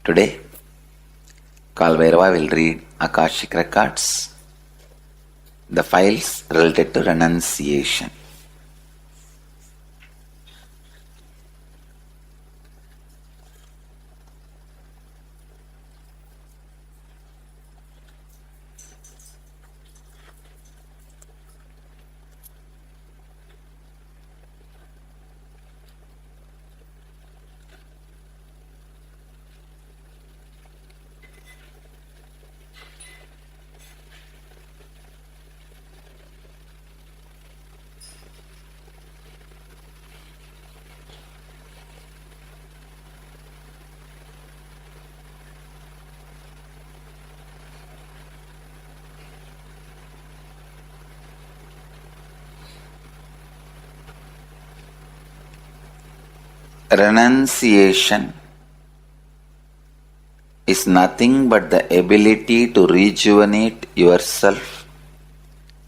Today, Kalabhairava will read Akashic Records, the files related to renunciation. Renunciation is nothing but the ability to rejuvenate yourself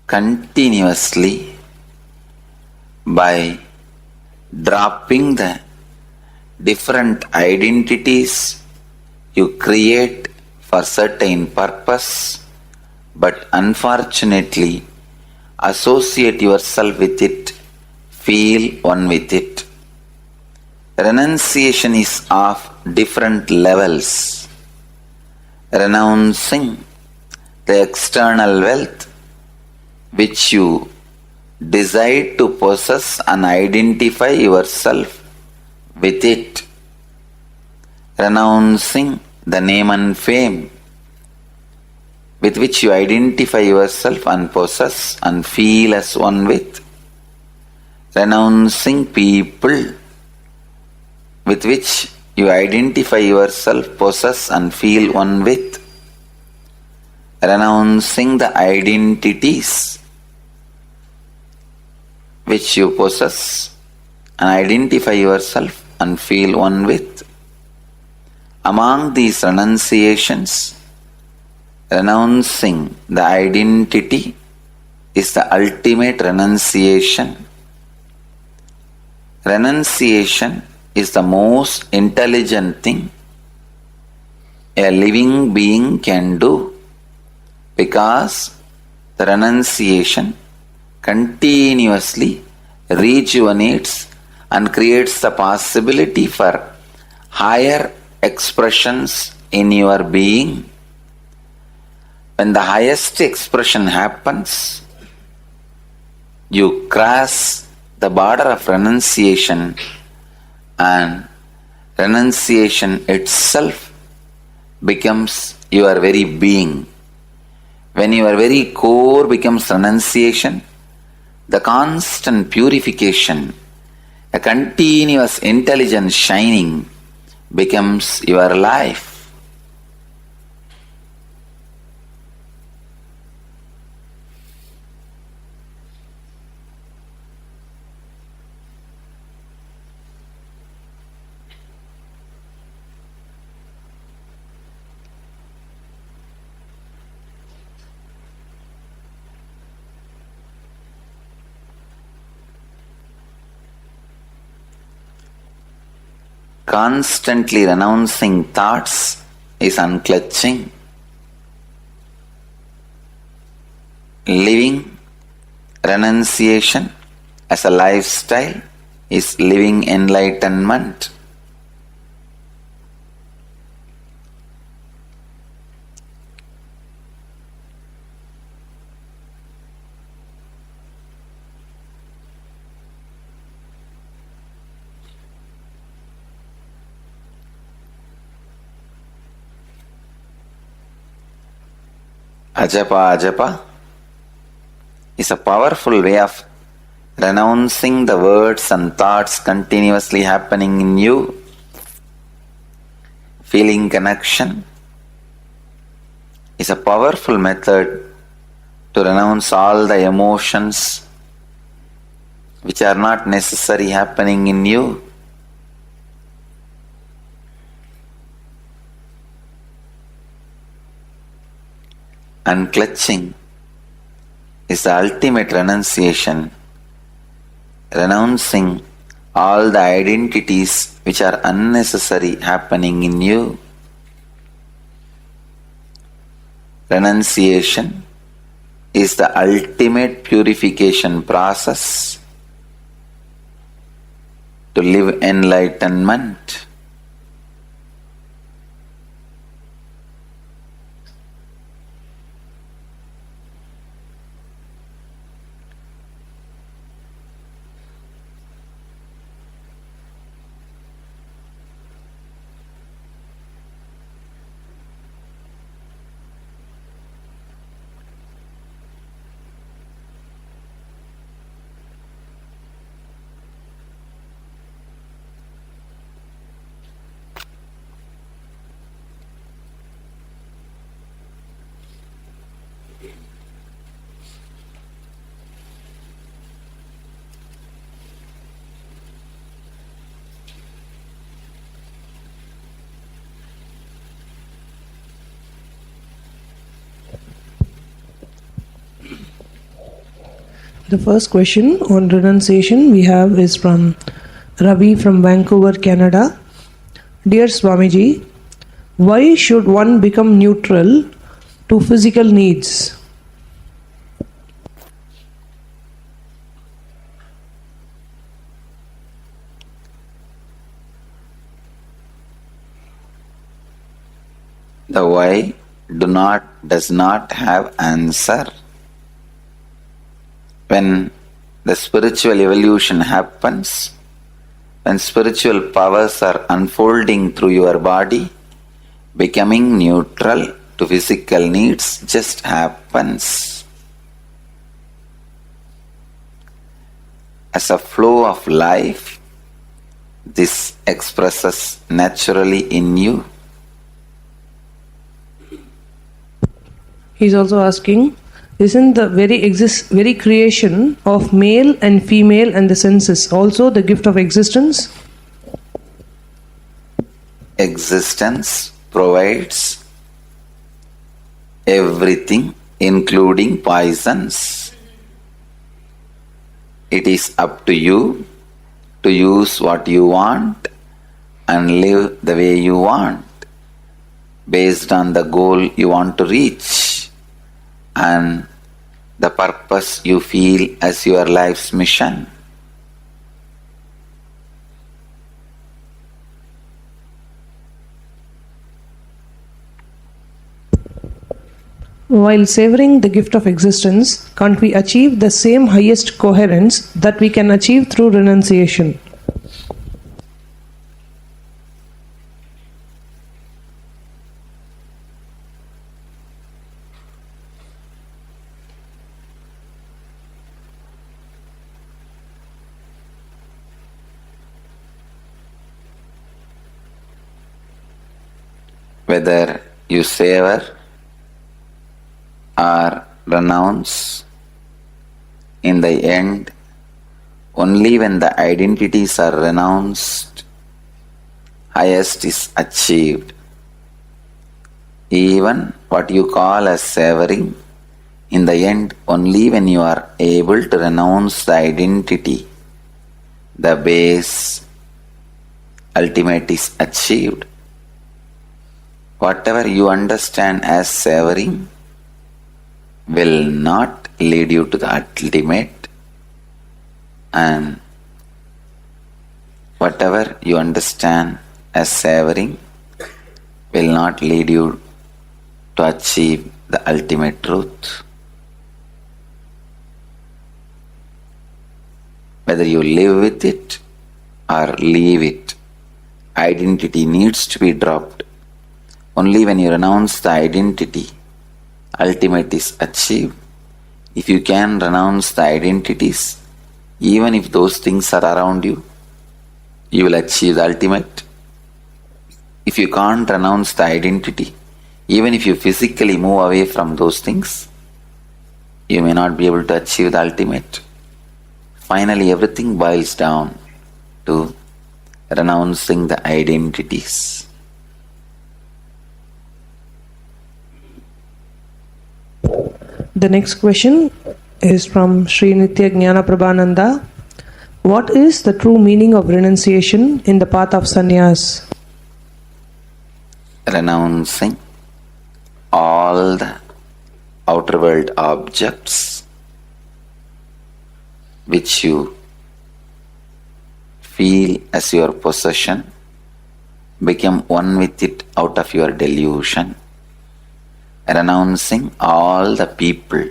continuously by dropping the different identities you create for certain purpose, but unfortunately associate yourself with it, feel one with it. Renunciation is of different levels. Renouncing the external wealth which you decide to possess and identify yourself with it. Renouncing the name and fame with which you identify yourself and possess and feel as one with. Renouncing people with which you identify yourself, possess and feel one with. Renouncing the identities which you possess and identify yourself and feel one with. Among these renunciations, renouncing the identity is the ultimate renunciation. Renunciation is the most intelligent thing a living being can do, because the renunciation continuously rejuvenates and creates the possibility for higher expressions in your being. When the highest expression happens, you cross the border of renunciation, and renunciation itself becomes your very being. When your very core becomes renunciation, the constant purification, a continuous intelligence shining becomes your life. Constantly renouncing thoughts is unclutching. Living renunciation as a lifestyle is living enlightenment. Ajapa is a powerful way of renouncing the words and thoughts continuously happening in you. Feeling connection is a powerful method to renounce all the emotions which are not necessary happening in you. Unclutching is the ultimate renunciation, renouncing all the identities which are unnecessary happening in you. Renunciation is the ultimate purification process to live enlightenment. The first question on renunciation we have is from Ravi from Vancouver, Canada. Dear Swamiji, why should one become neutral to physical needs? The why does not have answer. When the spiritual evolution happens, when spiritual powers are unfolding through your body, becoming neutral to physical needs just happens. As a flow of life, this expresses naturally in you. He's also asking, isn't the very creation of male and female and the senses also the gift of existence? Existence provides everything, including poisons. It is up to you to use what you want and live the way you want, based on the goal you want to reach and the purpose you feel as your life's mission. While savoring the gift of existence, can't we achieve the same highest coherence that we can achieve through renunciation? Whether you savor or renounce, in the end, only when the identities are renounced, highest is achieved. Even what you call as savoring, in the end, only when you are able to renounce the identity, the base, ultimate is achieved. Whatever you understand as savoring will not lead you to the ultimate, and whatever you understand as savoring will not lead you to achieve the ultimate truth. Whether you live with it or leave it, identity needs to be dropped. Only when you renounce the identity, ultimate is achieved. If you can renounce the identities, even if those things are around you, you will achieve the ultimate. If you can't renounce the identity, even if you physically move away from those things, you may not be able to achieve the ultimate. Finally, everything boils down to renouncing the identities. The next question is from Sri Nitya Jnana Prabhananda. What is the true meaning of renunciation in the path of sannyas? Renouncing all the outer world objects which you feel as your possession, become one with it out of your delusion, renouncing all the people,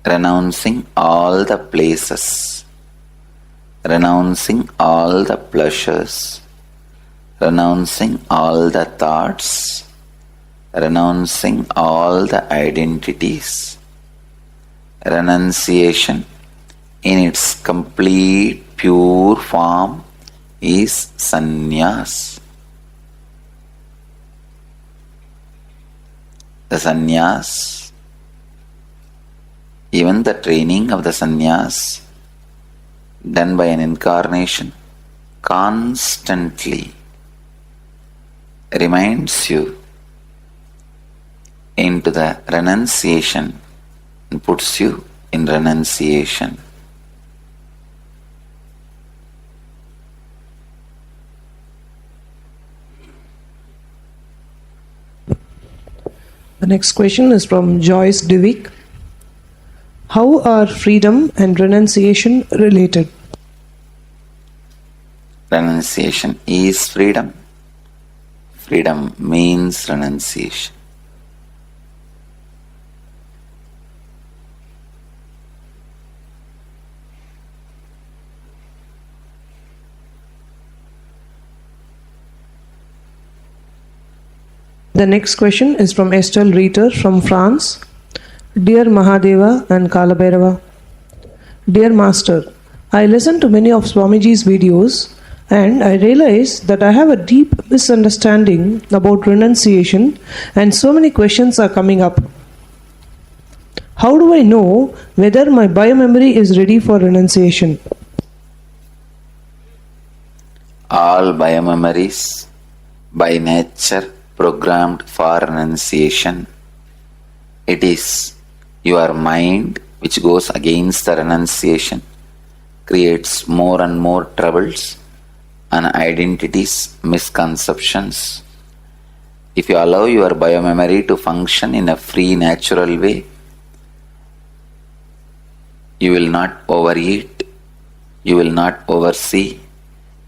renouncing all the places, renouncing all the pleasures, renouncing all the thoughts, renouncing all the identities. Renunciation in its complete pure form is sannyas. The sannyas, even the training of the sannyas done by an incarnation, constantly reminds you into the renunciation and puts you in renunciation. The next question is from Joyce Divik. How are freedom and renunciation related? Renunciation is freedom. Freedom means renunciation. The next question is from Estelle Reiter from France. Dear Mahadeva and Kalabhairava, Dear Master, I listen to many of Swamiji's videos and I realize that I have a deep misunderstanding about renunciation and so many questions are coming up. How do I know whether my biomemory is ready for renunciation? All biomemories by nature programmed for renunciation. It is your mind which goes against the renunciation, creates more and more troubles and identities, misconceptions. If you allow your biomemory to function in a free, natural way, you will not overeat, you will not oversee,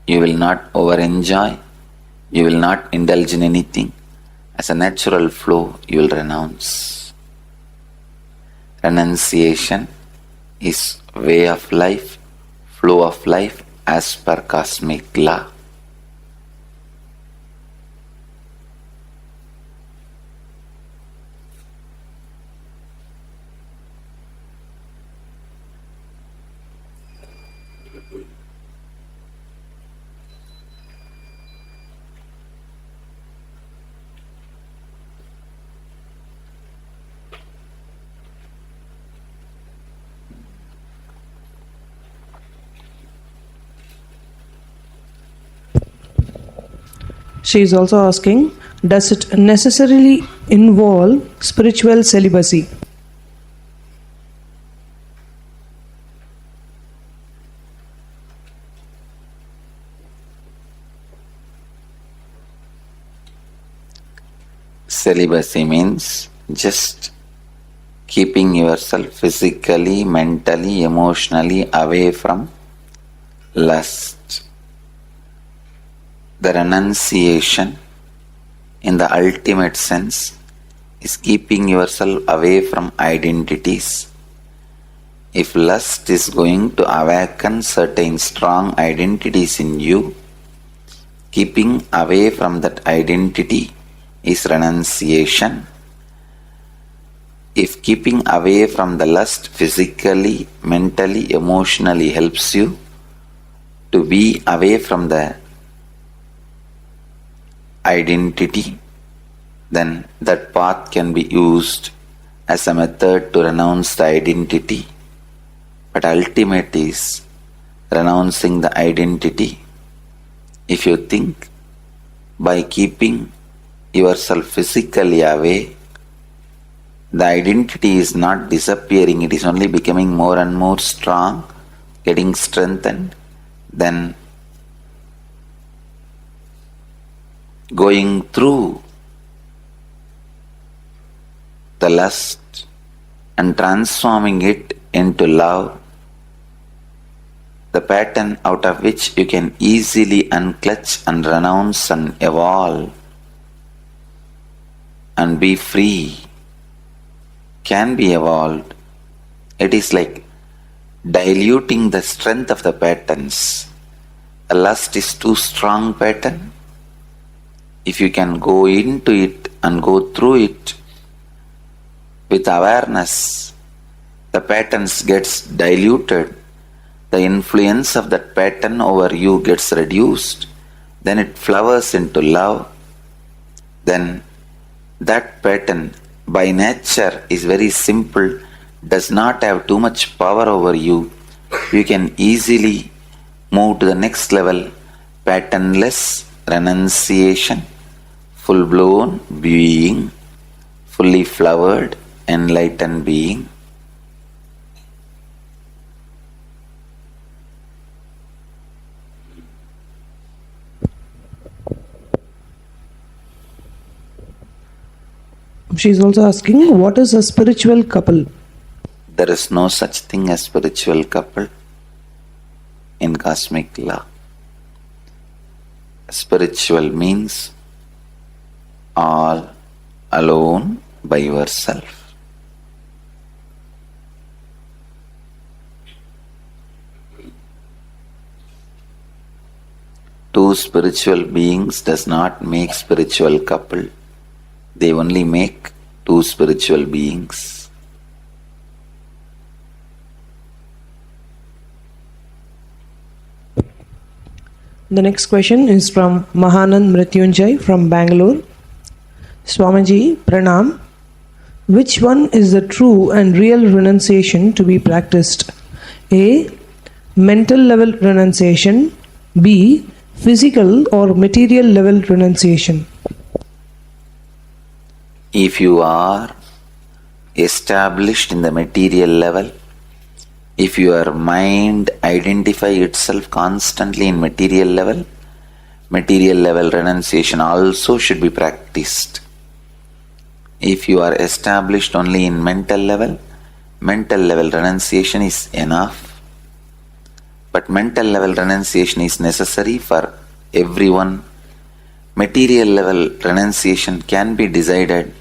you will not over-enjoy, you will not indulge in anything. As a natural flow, you will renounce. Renunciation is way of life, flow of life as per cosmic law. She is also asking, does it necessarily involve spiritual celibacy? Celibacy means just keeping yourself physically, mentally, emotionally away from lust. The renunciation in the ultimate sense is keeping yourself away from identities. If lust is going to awaken certain strong identities in you, keeping away from that identity is renunciation. If keeping away from the lust physically, mentally, emotionally helps you to be away from the identity, then that path can be used as a method to renounce the identity. But ultimate is renouncing the identity. If you think by keeping yourself physically away, the identity is not disappearing, it is only becoming more and more strong, getting strengthened, then going through the lust and transforming it into love, the pattern out of which you can easily unclutch and renounce and evolve and be free, can be evolved. It is like diluting the strength of the patterns. The lust is too strong pattern. If you can go into it and go through it with awareness, the patterns gets diluted. The influence of that pattern over you gets reduced. Then it flowers into love. Then that pattern by nature is very simple, does not have too much power over you. You can easily move to the next level, patternless renunciation, full-blown being, fully flowered, enlightened being. She is also asking, what is a spiritual couple? There is no such thing as spiritual couple in cosmic law. Spiritual means all alone by yourself. Two spiritual beings does not make spiritual couple. They only make two spiritual beings. The next question is from Mahanand Mrityunjay from Bangalore. Swamiji, Pranam. Which one is the true and real renunciation to be practiced? A. Mental level renunciation. B. Physical or material level renunciation. If you are established in the material level, if your mind identify itself constantly in material level renunciation also should be practiced. If you are established only in mental level renunciation is enough. But mental level renunciation is necessary for everyone. Material level renunciation can be decided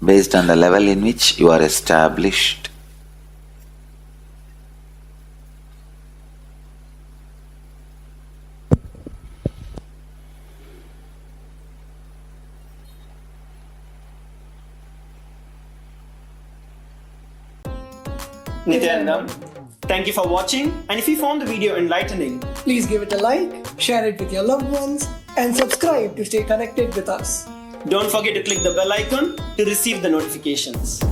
based on the level in which you are established. Nityanandam, thank you for watching, and if you found the video enlightening, please give it a like, share it with your loved ones, and subscribe to stay connected with us. don't forget to click the bell icon to receive the notifications.